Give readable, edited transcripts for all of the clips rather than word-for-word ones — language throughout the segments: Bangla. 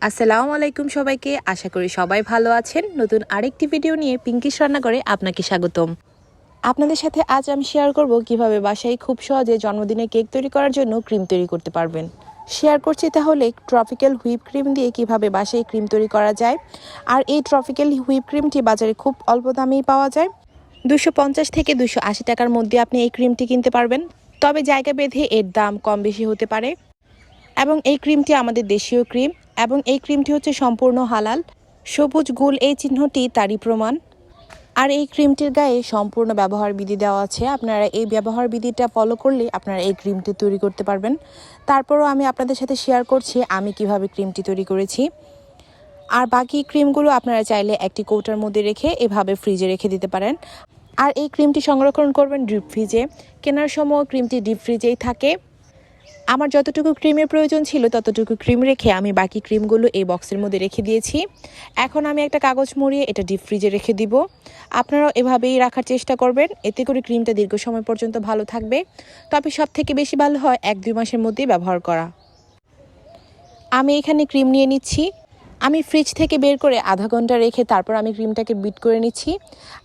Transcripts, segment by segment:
আসসালামু আলাইকুম সবাইকে, আশা করি সবাই ভালো আছেন। নতুন আরেকটি ভিডিও নিয়ে পিঙ্কিশ রান্নাঘরে আপনাকে স্বাগতম। আপনাদের সাথে আজ আমি শেয়ার করব কিভাবে বাসায় খুব সহজে জন্মদিনে কেক তৈরি করার জন্য ক্রিম তৈরি করতে পারবেন। শেয়ার করছি তাহলে ট্রপিক্যাল হুইপ ক্রিম দিয়ে কিভাবে বাসায় ক্রিম তৈরি করা যায়। আর এই ট্রপিক্যাল হুইপ ক্রিমটি বাজারে খুব অল্প দামেই পাওয়া যায়। 250 থেকে 280 টাকার মধ্যে আপনি এই ক্রিমটি কিনতে পারবেন। তবে জায়গা ভেদে এর দাম কম বেশি হতে পারে। এবং এই ক্রিমটি আমাদের দেশীয় ক্রিম এবং এই ক্রিমটি হচ্ছে সম্পূর্ণ হালাল। সবুজ গোল এই চিহ্নটি তারই প্রমাণ। আর এই ক্রিমটির গায়ে সম্পূর্ণ ব্যবহার বিধি দেওয়া আছে। আপনারা এই ব্যবহার বিধিটা ফলো করলে আপনারা এই ক্রিমটি তৈরি করতে পারবেন। তারপরও আমি আপনাদের সাথে শেয়ার করছি আমি কিভাবে ক্রিমটি তৈরি করেছি। আর বাকি ক্রিমগুলো আপনারা চাইলে একটি কৌটার মধ্যে রেখে এভাবে ফ্রিজে রেখে দিতে পারেন। আর এই ক্রিমটি সংরক্ষণ করবেন ডিপ ফ্রিজে। কেনার সময় ক্রিমটি ডিপ ফ্রিজেই থাকে। আমার যতটুকু ক্রিমের প্রয়োজন ছিল ততটুকু ক্রিম রেখে আমি বাকি ক্রিমগুলো এই বক্সের মধ্যে রেখে দিয়েছি। এখন আমি একটা কাগজ মুড়িয়ে এটা ডিপ ফ্রিজে রেখে দিব। আপনারাও এভাবেই রাখার চেষ্টা করবেন, এতে করে ক্রিমটা দীর্ঘ সময় পর্যন্ত ভালো থাকবে। তবে সব থেকে বেশি ভালো হয় 1-2 মাসের মধ্যেই ব্যবহার করা। আমি এখানে ক্রিম নিয়ে নিচ্ছি। আমি ফ্রিজ থেকে বের করে আধা ঘন্টা রেখে তারপর আমি ক্রিমটাকে বিট করে নিচ্ছি।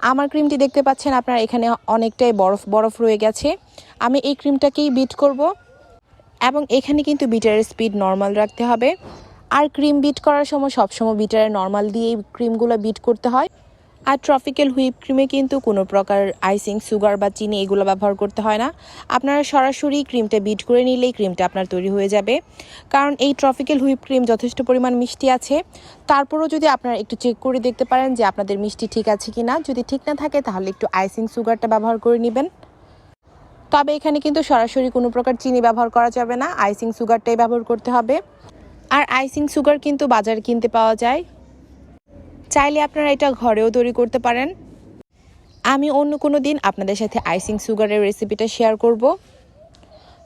আমার ক্রিমটি দেখতে পাচ্ছেন আপনারা এখানে অনেকটাই বরফ রয়ে গেছে। আমি এই ক্রিমটাকেই বিট করব। এবং এখানে কিন্তু বিটারের স্পিড নর্মাল রাখতে হবে। আর ক্রিম বিট করার সময় সবসময় বিটারে নর্মাল দিয়েই ক্রিমগুলো বিট করতে হয়। আর ট্রপিক্যাল হুইপ ক্রিমে কিন্তু কোনো প্রকার আইসিং, সুগার বা চিনি এগুলো ব্যবহার করতে হয় না। আপনারা সরাসরি ক্রিমটা বিট করে নিলেই ক্রিমটা আপনার তৈরি হয়ে যাবে। কারণ এই ট্রপিক্যাল হুইপ ক্রিম যথেষ্ট পরিমাণ মিষ্টি আছে। তারপরও যদি আপনারা একটু চেক করে দেখতে পারেন যে আপনাদের মিষ্টি ঠিক আছে কি না। যদি ঠিক না থাকে তাহলে একটু আইসিং, সুগারটা ব্যবহার করে নেবেন। তবে এখানে কিন্তু সরাসরি কোনো প্রকার চিনি ব্যবহার করা যাবে না, আইসিং সুগারটাই ব্যবহার করতে হবে। আর আইসিং সুগার কিন্তু বাজারে কিনতে পাওয়া যায়, চাইলে আপনারা এটা ঘরেও তৈরি করতে পারেন। আমি অন্য কোনো দিন আপনাদের সাথে আইসিং সুগারের রেসিপিটা শেয়ার করব।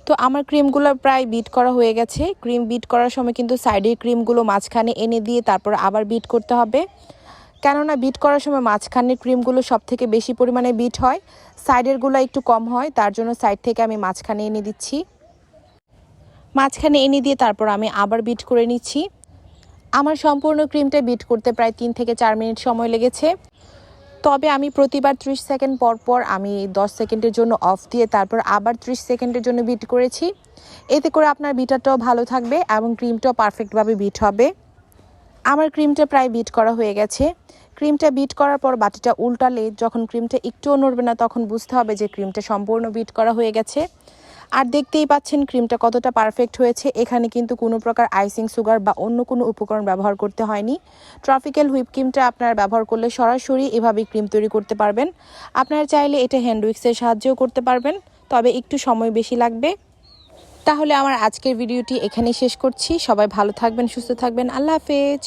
তো আমার ক্রিমগুলো প্রায় বিট করা হয়ে গেছে। ক্রিম বিট করার সময় কিন্তু সাইডের ক্রিমগুলো মাঝখানে এনে দিয়ে তারপর আবার বিট করতে হবে। কেননা বিট করার সময় মাঝখানের ক্রিমগুলো সব থেকে বেশি পরিমাণে বিট হয়, সাইডেরগুলো একটু কম হয়। তার জন্য সাইড থেকে আমি মাঝখানে এনে দিচ্ছি। মাঝখানে এনে দিয়ে তারপর আমি আবার বিট করে নিচ্ছি। আমার সম্পূর্ণ ক্রিমটা বিট করতে প্রায় 3 থেকে 4 মিনিট সময় লেগেছে। তবে আমি প্রতিবার 30 সেকেন্ড পর পর আমি 10 সেকেন্ডের জন্য অফ দিয়ে তারপর আবার 30 সেকেন্ডের জন্য বিট করেছি। এতে করে আপনার বিটারটাও ভালো থাকবে এবং ক্রিমটাও পারফেক্টভাবে বিট হবে। আমার ক্রিমটা প্রায় বিট করা হয়ে গেছে। ক্রিমটা বিট করার পর বাটিটা উল্টালে যখন ক্রিমটা একটুও নড়বে না তখন বুঝতে হবে যে ক্রিমটা সম্পূর্ণ বিট করা হয়ে গেছে। আর দেখতেই পাচ্ছেন ক্রিমটা কতটা পারফেক্ট হয়েছে। এখানে কিন্তু কোনো প্রকার আইসিং, সুগার বা অন্য কোনো উপকরণ ব্যবহার করতে হয়নি। ট্রপিক্যাল হুইপ ক্রিমটা আপনারা ব্যবহার করলে সরাসরি এভাবেই ক্রিম তৈরি করতে পারবেন। আপনারা চাইলে এটা হ্যান্ড উইক্সের সাহায্যেও করতে পারবেন, তবে একটু সময় বেশি লাগবে। তাহলে আমার আজকের ভিডিওটি এখানেই শেষ করছি। সবাই ভালো থাকবেন, সুস্থ থাকবেন। আল্লাহ হাফেজ।